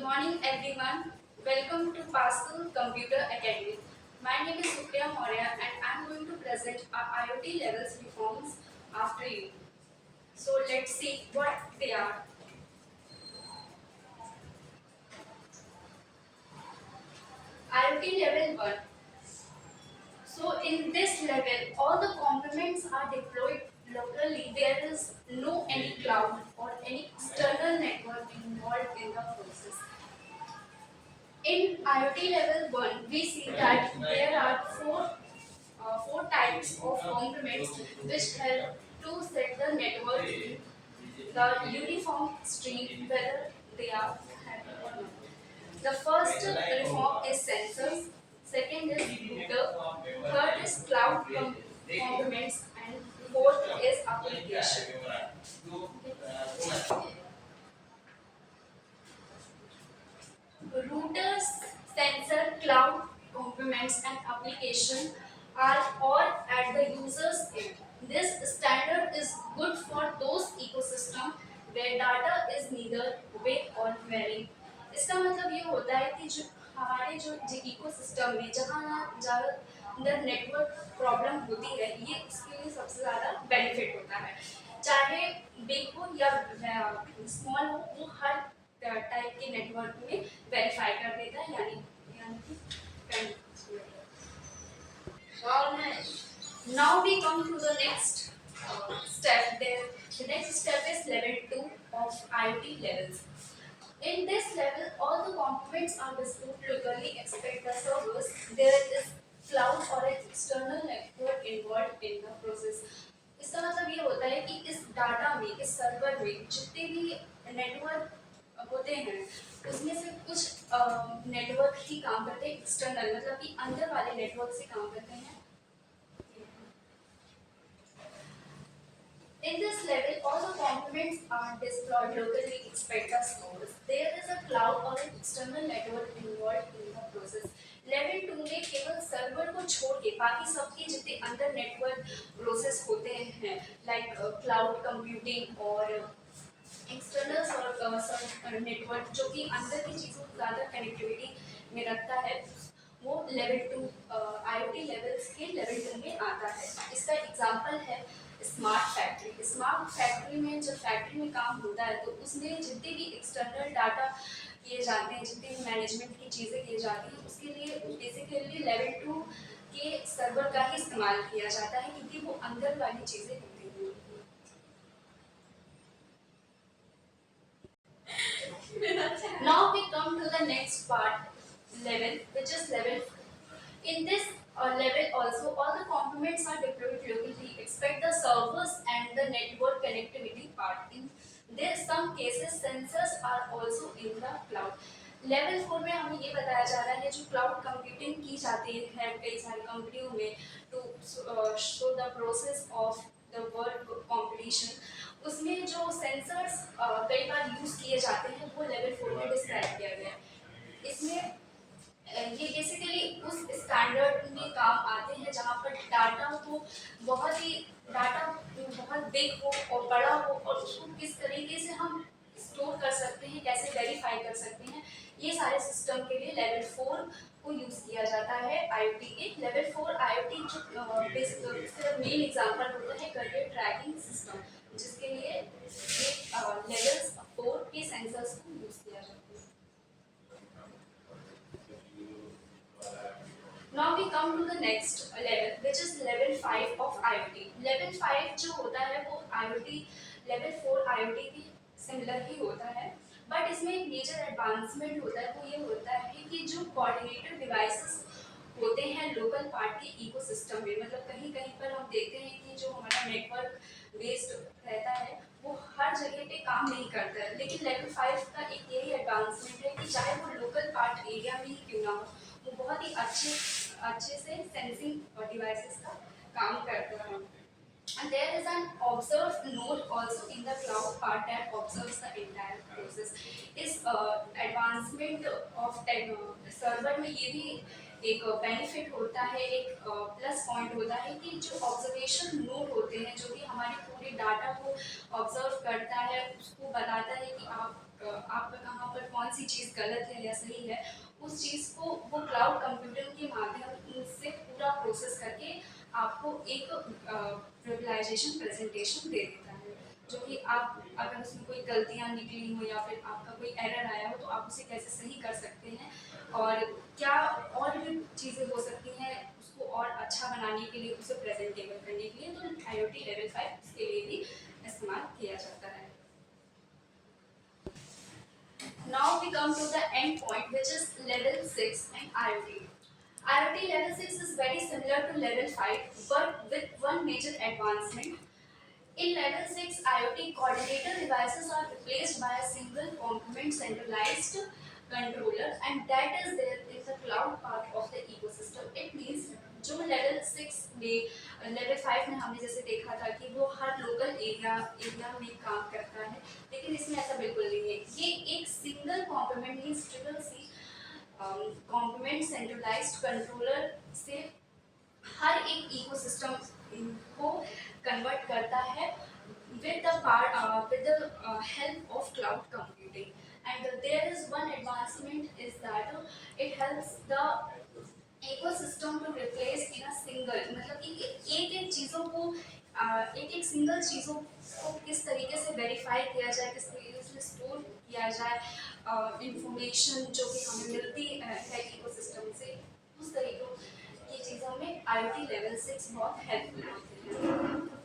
morning everyone. Welcome to Pascal Computer Academy. My name is Supriya Maurya and I am going to present our IoT levels reforms after you. So let's see what they are. IoT level 1. So in this level, all the components are deployed locally. There is no any cloud or any external network involved in the process. In IoT level 1, we see that there are four types of components which help to set the network in the uniform stream whether they are happy or not. The first reform is sensors, second is router, third is cloud components, and fourth is application. Routers, sensor, cloud components, and application are all at the user's end. This standard is good for those ecosystem where data is neither big or very. इसका मतलब ये होता है कि जो हमारे जो ecosystem में जहाँ ज़्यादा नेटवर्क प्रॉब्लम होती है ये इसके लिए सबसे ज़्यादा बेनिफिट होता है चाहे बिग हो या स्मॉल हो वो हर टाइप के नेटवर्क में वेरीफाई कर देता है यानी now we come to the next step there. The next step is level 2 of IoT levels. In this level, all the components are distributed locally except the servers. There is cloud or an external network involved in the process. इसका मतलब ये होता है कि इस data में इस server में जितने भी नेटवर्क होते हैं उसमें से कुछ नेटवर्क ही काम करते हैं एक्सटर्नल मतलब कि अंदर वाले नेटवर्क से काम करते हैं. In this level, all the components are deployed locally except the servers. There is a cloud or an external network involved in the process. Level 2 में केवल सर्वर को छोड़ के बाकी सबके जितने अंदर नेटवर्क प्रोसेस होते हैं लाइक क्लाउड कंप्यूटिंग और एक्सटर्नल और नेटवर्क जो कि अंदर की चीज़ों को ज़्यादा कनेक्टिविटी में रखता है वो लेवल 2 IoT लेवल्स के लेवल 2 में आता है. इसका एग्जांपल है स्मार्ट फैक्ट्री. स्मार्ट फैक्ट्री में जब फैक्ट्री में काम होता है तो उसमें जितने भी एक्सटर्नल डाटा किए जाते हैं जितने भी मैनेजमेंट की चीज़ें की जाती हैं उसके लिए बेसिकली लेवल 2 के सर्वर का ही इस्तेमाल किया जाता है क्योंकि वो अंदर वाली चीज़ें होती हैं. Now we come to the next part level which is level 4. In this level also all the components are deployed locally except the servers and the network connectivity part. In there some cases sensors are also in the cloud. Level 4 में हमें ये बताया जा रहा है जो cloud computing की जाती है कई सारी कंपनियों में to show the process of the work competition उसमें जो सेंसर्स कई बार यूज किए जाते हैं वो लेवल 4 में डिस्क्राइब किया गया है. इसमें ये बेसिकली उस स्टैंडर्ड में काम आते हैं जहाँ पर डाटा को डाटा बहुत बिग हो और बड़ा हो और उसको किस तरीके से हम स्टोर कर सकते हैं कैसे वेरीफाई कर सकते हैं ये सारे सिस्टम के लिए लेवल 4 को यूज़ किया जाता है IoT के. लेवल 4 IoT जो मेन एग्जांपल होता है करियर ट्रैकिंग सिस्टम जिसके लिए ये लेवल 4 के सेंसर्स को यूज़ किया जाता है. Now we come to the next level which is level 5 of IoT. Level 5 जो होता है वो IoT level 4 IoT की सिमिलर ही होता है बट इसमें एक मेजर एडवांसमेंट होता है वो ये होता है कि जो कोऑर्डिनेटर डिवाइसेस होते हैं लोकल पार्ट के इकोसिस्टम में मतलब कहीं कहीं पर हम देखते हैं कि जो हमारा नेटवर्क बेस्ड रहता है वो हर जगह पे काम नहीं करता है लेकिन लेवल 5 का एक यही एडवांसमेंट है कि चाहे वो लोकल पार्ट एरिया में ही क्यों ना हो वो बहुत ही अच्छे से सेंसिंग डिवाइसेस का काम करता है. And there is an observe node also in the cloud part that observes the entire process. इस advancement of सर्वर में ये भी एक बेनिफिट होता है एक प्लस पॉइंट होता है कि जो ऑब्जर्वेशन नोड होते हैं जो कि हमारे पूरे डाटा को ऑब्जर्व करता है उसको बताता है कि आपका कहाँ पर कौन सी चीज़ गलत है या सही है, उस चीज़ को वो क्लाउड कंप्यूटिंग के माध्यम से पूरा प्रोसेस करके आपको एक विजुअलाइजेशन प्रेजेंटेशन दे देता है, जो कि आप अगर उसमें कोई गलतियाँ निकली हो या फिर आपका कोई एरर आया हो तो आप उसे कैसे सही कर सकते हैं और क्या और भी चीज़ें हो सकती हैं उसको और अच्छा बनाने के लिए, उसे प्रेजेंटेबल करने के लिए। तो IoT लेवल 5 इसके लिए भी इस्तेमाल किया जाता है। Now we come to the end point, which is level 6 in IoT. IoT level 6 is very similar to level 5, but with one major advancement. In level 6, IoT coordinator devices are replaced by a single component centralized controller, and that is there in the cloud part of the ecosystem. It means जो level 6 में level 5 में हमने जैसे देखा था कि वो हर local area में काम करता है, लेकिन इसमें ऐसा बिल्कुल नहीं है। ये एक single component means triple C component centralised controller से हर एक इकोसिस्टम को कन्वर्ट करता है with the help of cloud computing. And there is one advancement is that it helps the ecosystem to replace in a single, मतलब कि एक एक चीज़ों को एक एक सिंगल चीज़ों को किस तरीके से वेरीफाई किया जाए, किस तरीके से स्टोर किया जाए इंफॉर्मेशन जो कि हमें मिलती है इकोसिस्टम से, उस तरीकों की चीज़ों में IoT लेवल 6 बहुत हेल्पफुल होते हैं।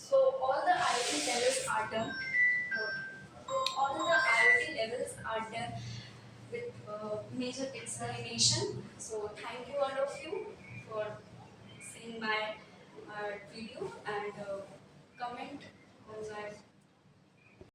So all the IoT levels are done. All the IoT levels are done with major explanation. So thank you all of you for seeing my video and comment on my